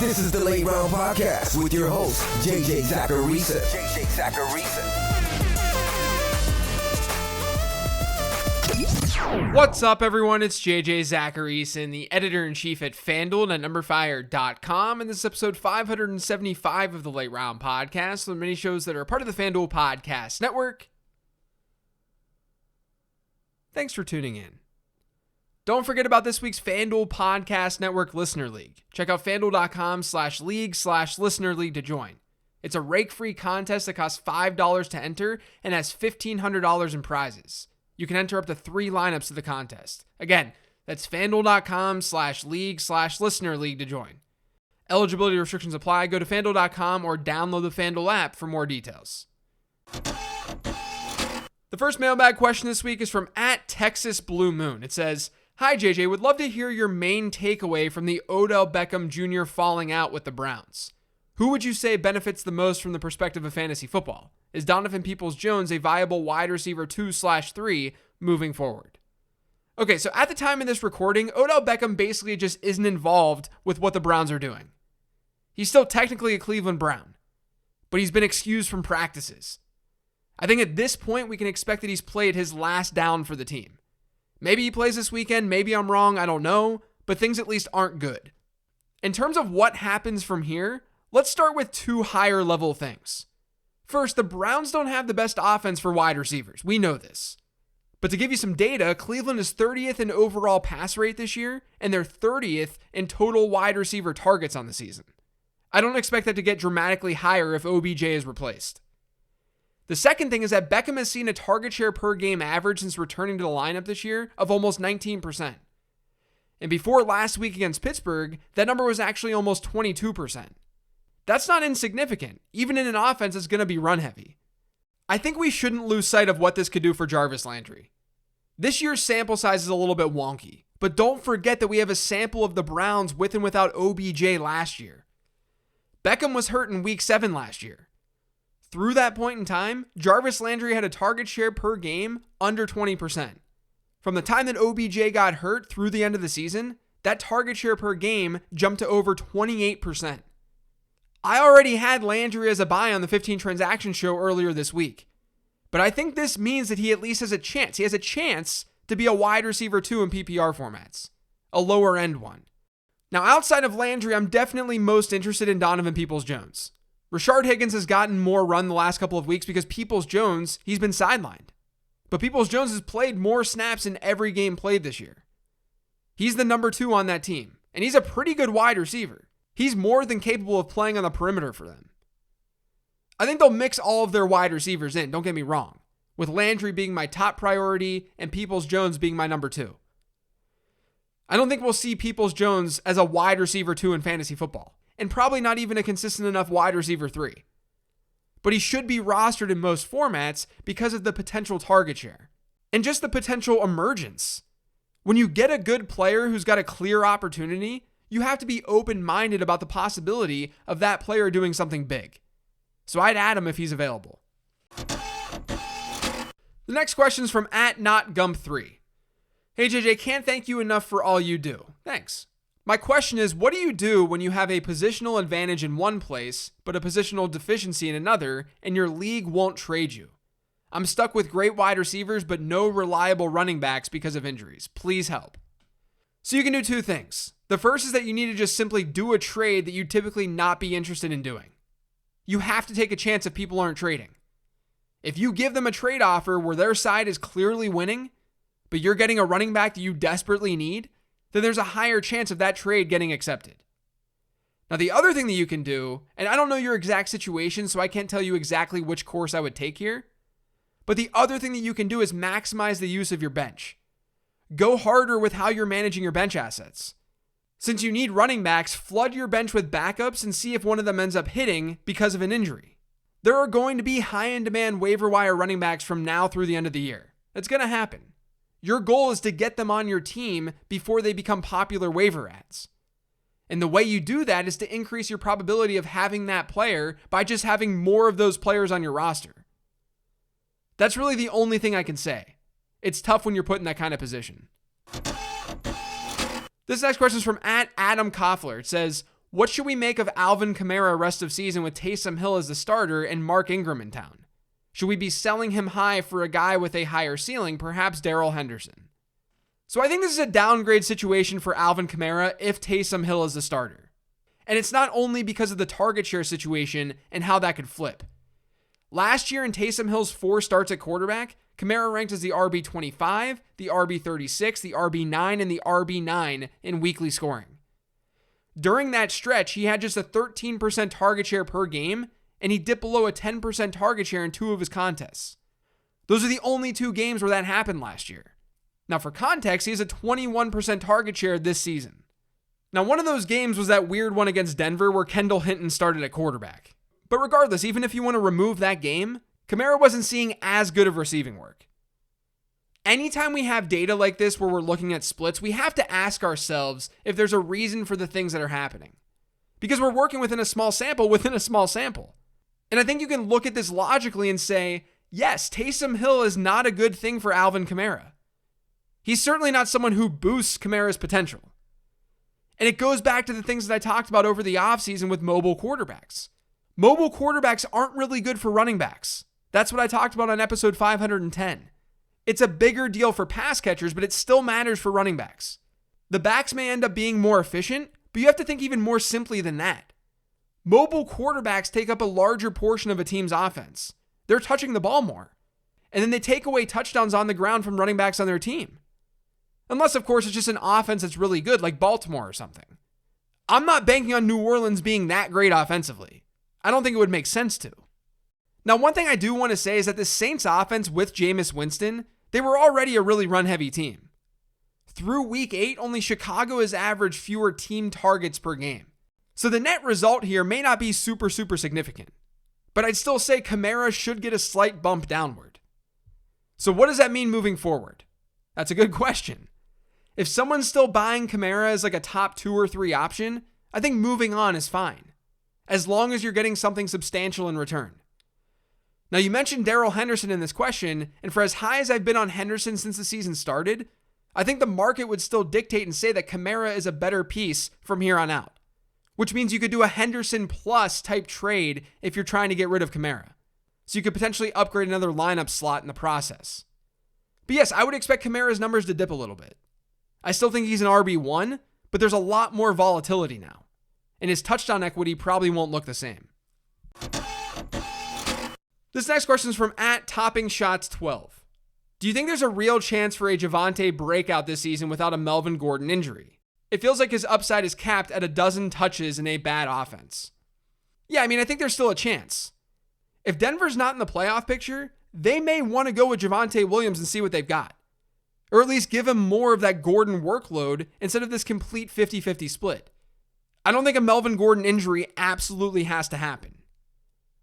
This is the Late Round Podcast with your host, JJ Zacharisa. What's up, everyone? It's JJ Zacharisa, the editor-in-chief at FanDuel and at numberfire.com, and this is episode 575 of the Late Round Podcast, the many shows that are part of the FanDuel Podcast Network. Thanks for tuning in. Don't forget about this week's FanDuel Podcast Network Listener League. Check out FanDuel.com/league/Listener League to join. It's a rake-free contest that costs $5 to enter and has $1,500 in prizes. You can enter up to 3 lineups of the contest. Again, that's FanDuel.com/league/Listener League to join. Eligibility restrictions apply. Go to FanDuel.com or download the FanDuel app for more details. The first mailbag question this week is from @TexasBlueMoon. It says, "Hi JJ, would love to hear your main takeaway from the Odell Beckham Jr. falling out with the Browns. Who would you say benefits the most from the perspective of fantasy football? Is Donovan Peoples-Jones a viable wide receiver 2/3 moving forward?" Okay, so at the time of this recording, Odell Beckham basically just isn't involved with what the Browns are doing. He's still technically a Cleveland Brown, but he's been excused from practices. I think at this point, we can expect that he's played his last down for the team. Maybe he plays this weekend, maybe I'm wrong, I don't know, but things at least aren't good. In terms of what happens from here, let's start with 2 higher level things. First, the Browns don't have the best offense for wide receivers. We know this. But to give you some data, Cleveland is 30th in overall pass rate this year, and they're 30th in total wide receiver targets on the season. I don't expect that to get dramatically higher if OBJ is replaced. The second thing is that Beckham has seen a target share per game average since returning to the lineup this year of almost 19%. And before last week against Pittsburgh, that number was actually almost 22%. That's not insignificant, even in an offense that's going to be run heavy. I think we shouldn't lose sight of what this could do for Jarvis Landry. This year's sample size is a little bit wonky, but don't forget that we have a sample of the Browns with and without OBJ last year. Beckham was hurt in week 7 last year. Through that point in time, Jarvis Landry had a target share per game under 20%. From the time that OBJ got hurt through the end of the season, that target share per game jumped to over 28%. I already had Landry as a buy on the 15 transaction show earlier this week, but I think this means that he at least has a chance. He has a chance to be a wide receiver 2 in PPR formats, a lower end one. Now, outside of Landry, I'm definitely most interested in Donovan Peoples-Jones. Rashard Higgins has gotten more run the last couple of weeks because Peoples-Jones, he's been sidelined. But Peoples-Jones has played more snaps in every game played this year. He's the number 2 on that team, and he's a pretty good wide receiver. He's more than capable of playing on the perimeter for them. I think they'll mix all of their wide receivers in, don't get me wrong, with Landry being my top priority and Peoples-Jones being my number 2. I don't think we'll see Peoples-Jones as a wide receiver 2 in fantasy football, and probably not even a consistent enough wide receiver 3. But he should be rostered in most formats because of the potential target share and just the potential emergence. When you get a good player who's got a clear opportunity, you have to be open-minded about the possibility of that player doing something big. So I'd add him if he's available. The next question is from @NotGump3. "Hey JJ, can't thank you enough for all you do." Thanks. "My question is, what do you do when you have a positional advantage in one place, but a positional deficiency in another, and your league won't trade you? I'm stuck with great wide receivers, but no reliable running backs because of injuries. Please help." So you can do 2 things. The first is that you need to just simply do a trade that you'd typically not be interested in doing. You have to take a chance if people aren't trading. If you give them a trade offer where their side is clearly winning, but you're getting a running back that you desperately need, then there's a higher chance of that trade getting accepted. Now, the other thing that you can do, and I don't know your exact situation, so I can't tell you exactly which course I would take here, but the other thing that you can do is maximize the use of your bench. Go harder with how you're managing your bench assets. Since you need running backs, flood your bench with backups and see if one of them ends up hitting because of an injury. There are going to be high-in-demand waiver wire running backs from now through the end of the year. That's going to happen. Your goal is to get them on your team before they become popular waiver ads. And the way you do that is to increase your probability of having that player by just having more of those players on your roster. That's really the only thing I can say. It's tough when you're put in that kind of position. This next question is from @Adam Koffler. It says, What should we make of Alvin Kamara rest of season with Taysom Hill as the starter and Mark Ingram in town? Should we be selling him high for a guy with a higher ceiling, perhaps Darrell Henderson? So I think this is a downgrade situation for Alvin Kamara if Taysom Hill is the starter. And it's not only because of the target share situation and how that could flip. Last year in Taysom Hill's 4 starts at quarterback, Kamara ranked as the RB25, the RB36, the RB9, and the RB9 in weekly scoring. During that stretch, he had just a 13% target share per game, and he dipped below a 10% target share in 2 of his contests. Those are the only 2 games where that happened last year. Now, for context, he has a 21% target share this season. Now, one of those games was that weird one against Denver where Kendall Hinton started at quarterback. But regardless, even if you want to remove that game, Kamara wasn't seeing as good of receiving work. Anytime we have data like this where we're looking at splits, we have to ask ourselves if there's a reason for the things that are happening. Because we're working within a small sample. And I think you can look at this logically and say, yes, Taysom Hill is not a good thing for Alvin Kamara. He's certainly not someone who boosts Kamara's potential. And it goes back to the things that I talked about over the offseason with mobile quarterbacks. Mobile quarterbacks aren't really good for running backs. That's what I talked about on episode 510. It's a bigger deal for pass catchers, but it still matters for running backs. The backs may end up being more efficient, but you have to think even more simply than that. Mobile quarterbacks take up a larger portion of a team's offense. They're touching the ball more. And then they take away touchdowns on the ground from running backs on their team. Unless, of course, it's just an offense that's really good, like Baltimore or something. I'm not banking on New Orleans being that great offensively. I don't think it would make sense to. Now, one thing I do want to say is that the Saints offense with Jameis Winston, they were already a really run-heavy team. Through week 8, only Chicago has averaged fewer team targets per game. So the net result here may not be super significant. But I'd still say Kamara should get a slight bump downward. So what does that mean moving forward? That's a good question. If someone's still buying Kamara as like a top 2 or 3 option, I think moving on is fine, as long as you're getting something substantial in return. Now, you mentioned Darrell Henderson in this question, and for as high as I've been on Henderson since the season started, I think the market would still dictate and say that Kamara is a better piece from here on out, which means you could do a Henderson plus type trade if you're trying to get rid of Kamara. So you could potentially upgrade another lineup slot in the process. But yes, I would expect Kamara's numbers to dip a little bit. I still think he's an RB1, but there's a lot more volatility now, and his touchdown equity probably won't look the same. This next question is from @ToppingShots12. Do you think there's a real chance for a Javonte breakout this season without a Melvin Gordon injury? It feels like his upside is capped at 12 touches in a bad offense. Yeah, I think there's still a chance. If Denver's not in the playoff picture, they may want to go with Javonte Williams and see what they've got. Or at least give him more of that Gordon workload instead of this complete 50-50 split. I don't think a Melvin Gordon injury absolutely has to happen.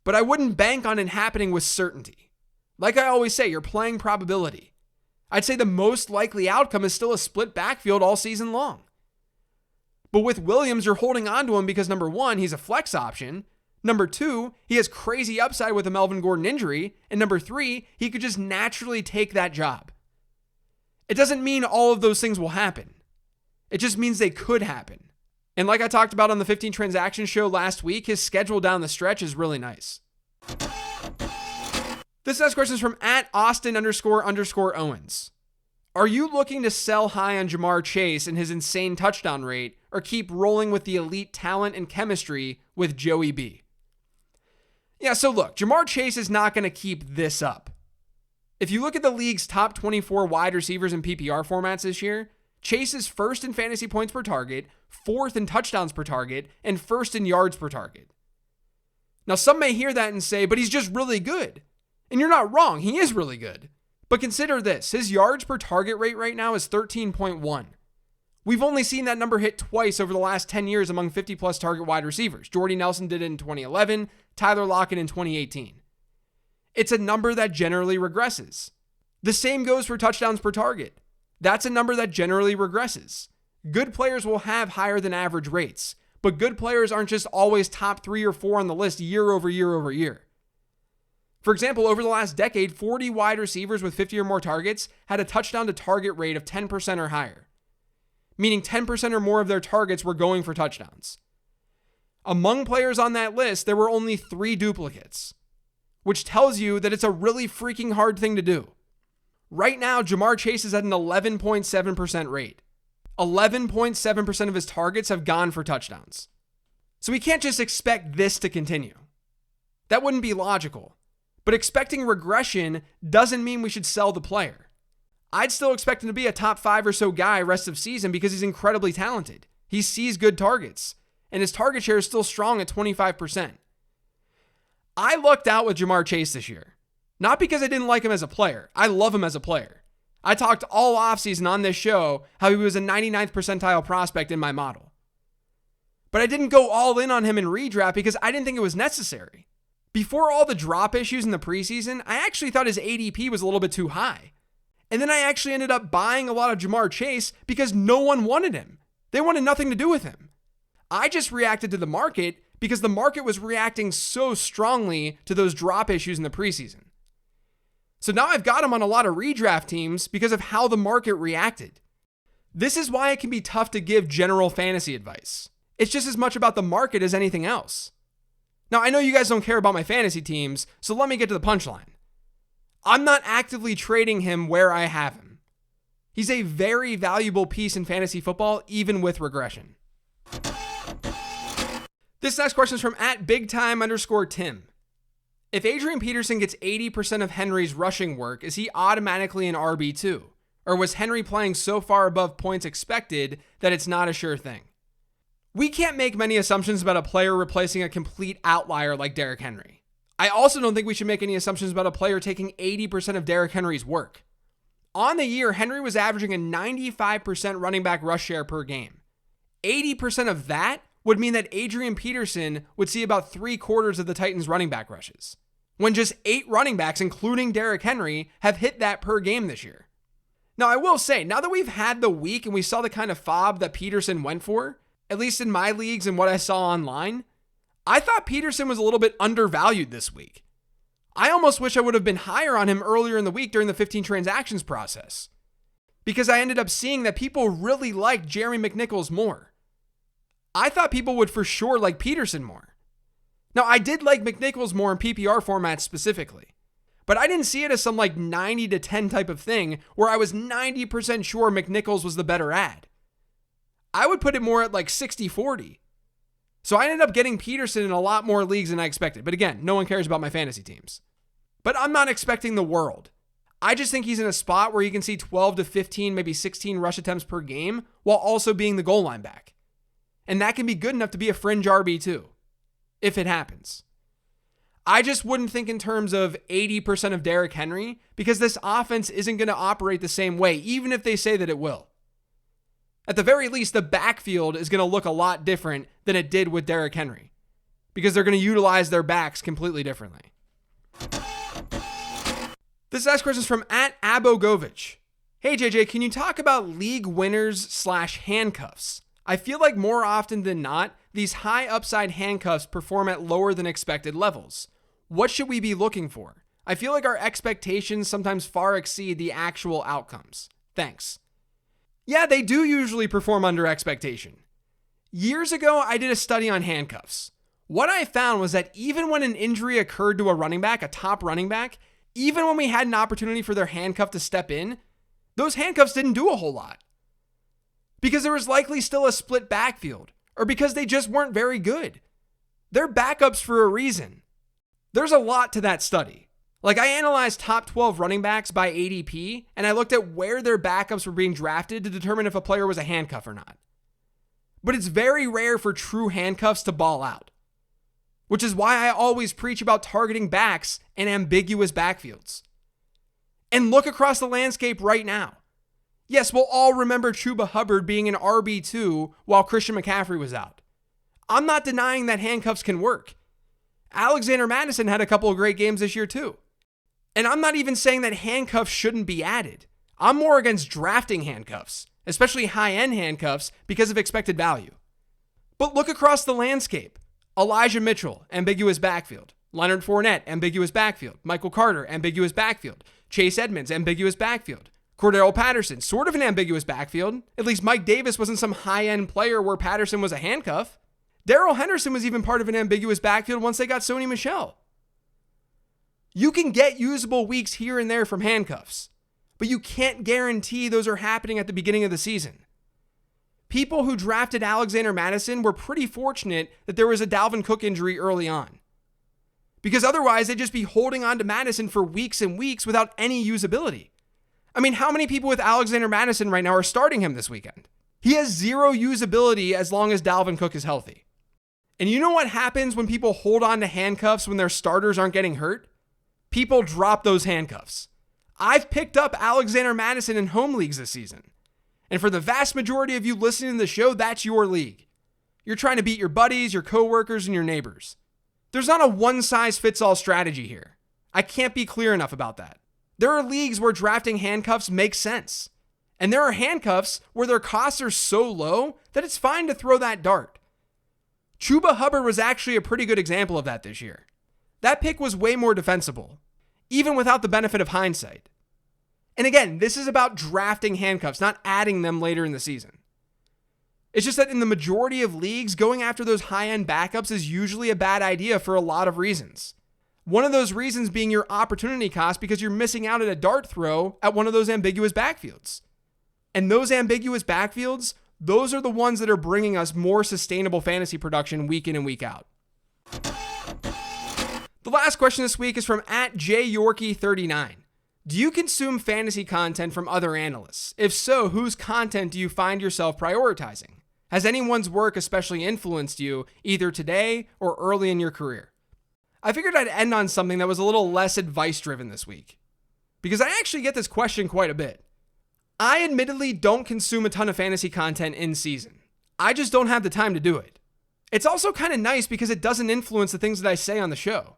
But I wouldn't bank on it happening with certainty. Like I always say, you're playing probability. I'd say the most likely outcome is still a split backfield all season long. But with Williams, you're holding on to him because number 1, he's a flex option. Number 2, he has crazy upside with a Melvin Gordon injury. And number 3, he could just naturally take that job. It doesn't mean all of those things will happen. It just means they could happen. And like I talked about on the 15 Transactions show last week, his schedule down the stretch is really nice. This next question is from @Austin__Owens. Are you looking to sell high on Jamar Chase and his insane touchdown rate, or keep rolling with the elite talent and chemistry with Joey B? Yeah, so look, Jamar Chase is not going to keep this up. If you look at the league's top 24 wide receivers in PPR formats this year, Chase is first in fantasy points per target, 4th in touchdowns per target, and 1st in yards per target. Now, some may hear that and say, but he's just really good. And you're not wrong, he is really good. But consider this, his yards per target rate right now is 13.1. We've only seen that number hit twice over the last 10 years among 50-plus target wide receivers. Jordy Nelson did it in 2011, Tyler Lockett in 2018. It's a number that generally regresses. The same goes for touchdowns per target. That's a number that generally regresses. Good players will have higher than average rates, but good players aren't just always top 3 or 4 on the list year over year over year. For example, over the last decade, 40 wide receivers with 50 or more targets had a touchdown to target rate of 10% or higher, meaning 10% or more of their targets were going for touchdowns. Among players on that list, there were only 3 duplicates, which tells you that it's a really freaking hard thing to do. Right now, Ja'Marr Chase is at an 11.7% rate. 11.7% of his targets have gone for touchdowns. So we can't just expect this to continue. That wouldn't be logical. But expecting regression doesn't mean we should sell the player. I'd still expect him to be a top 5 or so guy rest of season because he's incredibly talented. He sees good targets, and his target share is still strong at 25%. I lucked out with Ja'Marr Chase this year. Not because I didn't like him as a player. I love him as a player. I talked all offseason on this show how he was a 99th percentile prospect in my model. But I didn't go all in on him in redraft because I didn't think it was necessary. Before all the drop issues in the preseason, I actually thought his ADP was a little bit too high. And then I actually ended up buying a lot of Ja'Marr Chase because no one wanted him. They wanted nothing to do with him. I just reacted to the market because the market was reacting so strongly to those drop issues in the preseason. So now I've got him on a lot of redraft teams because of how the market reacted. This is why it can be tough to give general fantasy advice. It's just as much about the market as anything else. Now, I know you guys don't care about my fantasy teams, so let me get to the punchline. I'm not actively trading him where I have him. He's a very valuable piece in fantasy football, even with regression. This next question is from @BigTime_Tim. If Adrian Peterson gets 80% of Henry's rushing work, is he automatically an RB2? Or was Henry playing so far above points expected that it's not a sure thing? We can't make many assumptions about a player replacing a complete outlier like Derrick Henry. I also don't think we should make any assumptions about a player taking 80% of Derrick Henry's work. On the year, Henry was averaging a 95% running back rush share per game. 80% of that would mean that Adrian Peterson would see about 3/4 of the Titans' running back rushes, when just 8 running backs, including Derrick Henry, have hit that per game this year. Now, I will say, now that we've had the week and we saw the kind of fob that Peterson went for, at least in my leagues and what I saw online, I thought Peterson was a little bit undervalued this week. I almost wish I would have been higher on him earlier in the week during the 15 transactions process, because I ended up seeing that people really liked Jerry McNichols more. I thought people would for sure like Peterson more. Now, I did like McNichols more in PPR formats specifically, but I didn't see it as some like 90-10 type of thing where I was 90% sure McNichols was the better ad. I would put it more at like 60-40. So I ended up getting Peterson in a lot more leagues than I expected. But again, no one cares about my fantasy teams. But I'm not expecting the world. I just think he's in a spot where he can see 12 to 15, maybe 16 rush attempts per game while also being the goal line back. And that can be good enough to be a fringe RB2, if it happens. I just wouldn't think in terms of 80% of Derrick Henry because this offense isn't going to operate the same way, even if they say that it will. At the very least, the backfield is going to look a lot different than it did with Derrick Henry because they're going to utilize their backs completely differently. This next question is from @Abogovich. Hey, JJ, can you talk about league winners / handcuffs? I feel like more often than not, these high upside handcuffs perform at lower than expected levels. What should we be looking for? I feel like our expectations sometimes far exceed the actual outcomes. Thanks. Yeah, they do usually perform under expectation. Years ago, I did a study on handcuffs. What I found was that even when an injury occurred to a running back, a top running back, even when we had an opportunity for their handcuff to step in, those handcuffs didn't do a whole lot. Because there was likely still a split backfield, or because they just weren't very good. They're backups for a reason. There's a lot to that study. Like, I analyzed top 12 running backs by ADP, and I looked at where their backups were being drafted to determine if a player was a handcuff or not. But it's very rare for true handcuffs to ball out, which is why I always preach about targeting backs in ambiguous backfields. And look across the landscape right now. Yes, we'll all remember Chuba Hubbard being an RB2 while Christian McCaffrey was out. I'm not denying that handcuffs can work. Alexander Mattison had a couple of great games this year too. And I'm not even saying that handcuffs shouldn't be added. I'm more against drafting handcuffs, especially high-end handcuffs, because of expected value. But look across the landscape. Elijah Mitchell, ambiguous backfield. Leonard Fournette, ambiguous backfield. Michael Carter, ambiguous backfield. Chase Edmonds, ambiguous backfield. Cordero Patterson, sort of an ambiguous backfield. At least Mike Davis wasn't some high-end player where Patterson was a handcuff. Darrell Henderson was even part of an ambiguous backfield once they got Sony Michel. You can get usable weeks here and there from handcuffs, but you can't guarantee those are happening at the beginning of the season. People who drafted Alexander Mattison were pretty fortunate that there was a Dalvin Cook injury early on, because otherwise they'd just be holding on to Mattison for weeks and weeks without any usability. I mean, how many people with Alexander Mattison right now are starting him this weekend? He has zero usability as long as Dalvin Cook is healthy. And you know what happens when people hold on to handcuffs when their starters aren't getting hurt? People drop those handcuffs. I've picked up Alexander Mattison in home leagues this season. And for the vast majority of you listening to the show, that's your league. You're trying to beat your buddies, your coworkers, and your neighbors. There's not a one-size-fits-all strategy here. I can't be clear enough about that. There are leagues where drafting handcuffs makes sense. And there are handcuffs where their costs are so low that it's fine to throw that dart. Chuba Hubbard was actually a pretty good example of that this year. That pick was way more defensible, even without the benefit of hindsight. And again, this is about drafting handcuffs, not adding them later in the season. It's just that in the majority of leagues, going after those high-end backups is usually a bad idea for a lot of reasons. One of those reasons being your opportunity cost because you're missing out at a dart throw at one of those ambiguous backfields. And those ambiguous backfields, those are the ones that are bringing us more sustainable fantasy production week in and week out. The last question this week is from @JYorkie39. Do you consume fantasy content from other analysts? If so, whose content do you find yourself prioritizing? Has anyone's work especially influenced you either today or early in your career? I figured I'd end on something that was a little less advice-driven this week, because I actually get this question quite a bit. I admittedly don't consume a ton of fantasy content in season. I just don't have the time to do it. It's also kind of nice because it doesn't influence the things that I say on the show.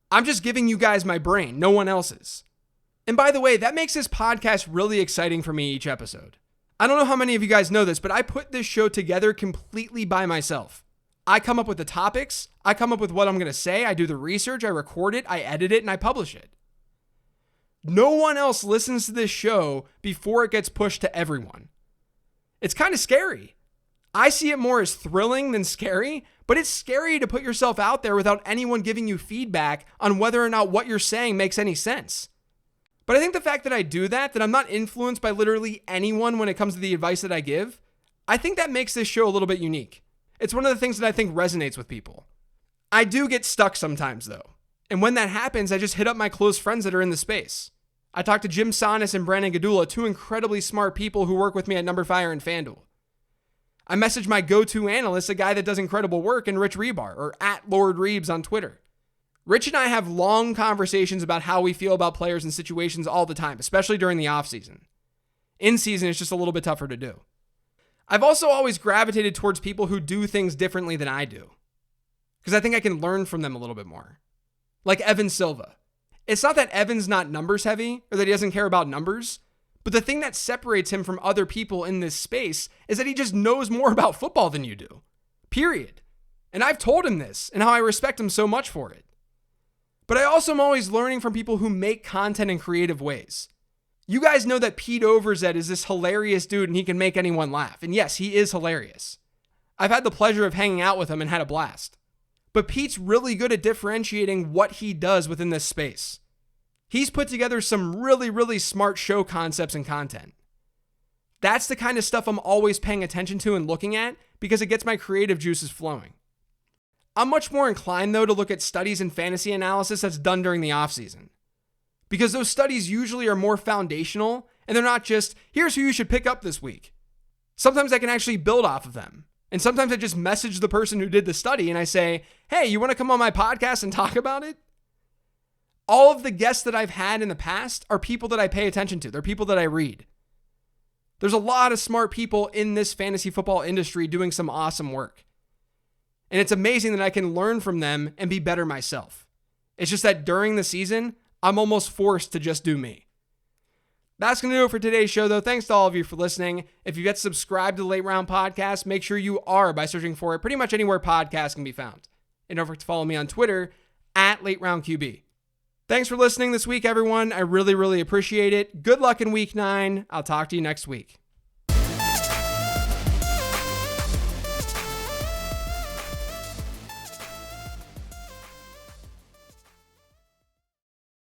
I'm just giving you guys my brain, no one else's. And by the way, that makes this podcast really exciting for me each episode. I don't know how many of you guys know this, but I put this show together completely by myself. I come up with the topics, I come up with what I'm going to say, I do the research, I record it, I edit it, and I publish it. No one else listens to this show before it gets pushed to everyone. It's kind of scary. I see it more as thrilling than scary, but it's scary to put yourself out there without anyone giving you feedback on whether or not what you're saying makes any sense. But I think the fact that I do that I'm not influenced by literally anyone when it comes to the advice that I give, I think that makes this show a little bit unique. It's one of the things that I think resonates with people. I do get stuck sometimes though. And when that happens, I just hit up my close friends that are in the space. I talked to Jim Sonis and Brandon Gadula, two incredibly smart people who work with me at Number Fire and FanDuel. I messaged my go-to analyst, a guy that does incredible work, in Rich Rebar, or @LordReebs on Twitter. Rich and I have long conversations about how we feel about players and situations all the time, especially during the offseason. In season, it's just a little bit tougher to do. I've also always gravitated towards people who do things differently than I do, because I think I can learn from them a little bit more. Like Evan Silva. It's not that Evan's not numbers heavy or that he doesn't care about numbers, but the thing that separates him from other people in this space is that he just knows more about football than you do. Period. And I've told him this and how I respect him so much for it. But I also am always learning from people who make content in creative ways. You guys know that Pete Overzet is this hilarious dude and he can make anyone laugh. And yes, he is hilarious. I've had the pleasure of hanging out with him and had a blast. But Pete's really good at differentiating what he does within this space. He's put together some really, really smart show concepts and content. That's the kind of stuff I'm always paying attention to and looking at because it gets my creative juices flowing. I'm much more inclined, though, to look at studies and fantasy analysis that's done during the offseason. Because those studies usually are more foundational and they're not just, here's who you should pick up this week. Sometimes I can actually build off of them. And sometimes I just message the person who did the study and I say, hey, you want to come on my podcast and talk about it? All of the guests that I've had in the past are people that I pay attention to. They're people that I read. There's a lot of smart people in this fantasy football industry doing some awesome work. And it's amazing that I can learn from them and be better myself. It's just that during the season, I'm almost forced to just do me. That's going to do it for today's show, though. Thanks to all of you for listening. If you get subscribed to the Late Round Podcast, make sure you are by searching for it pretty much anywhere podcasts can be found. And don't forget to follow me on Twitter @LateRoundQB. Thanks for listening this week, everyone. I really, really appreciate it. Good luck in week 9. I'll talk to you next week.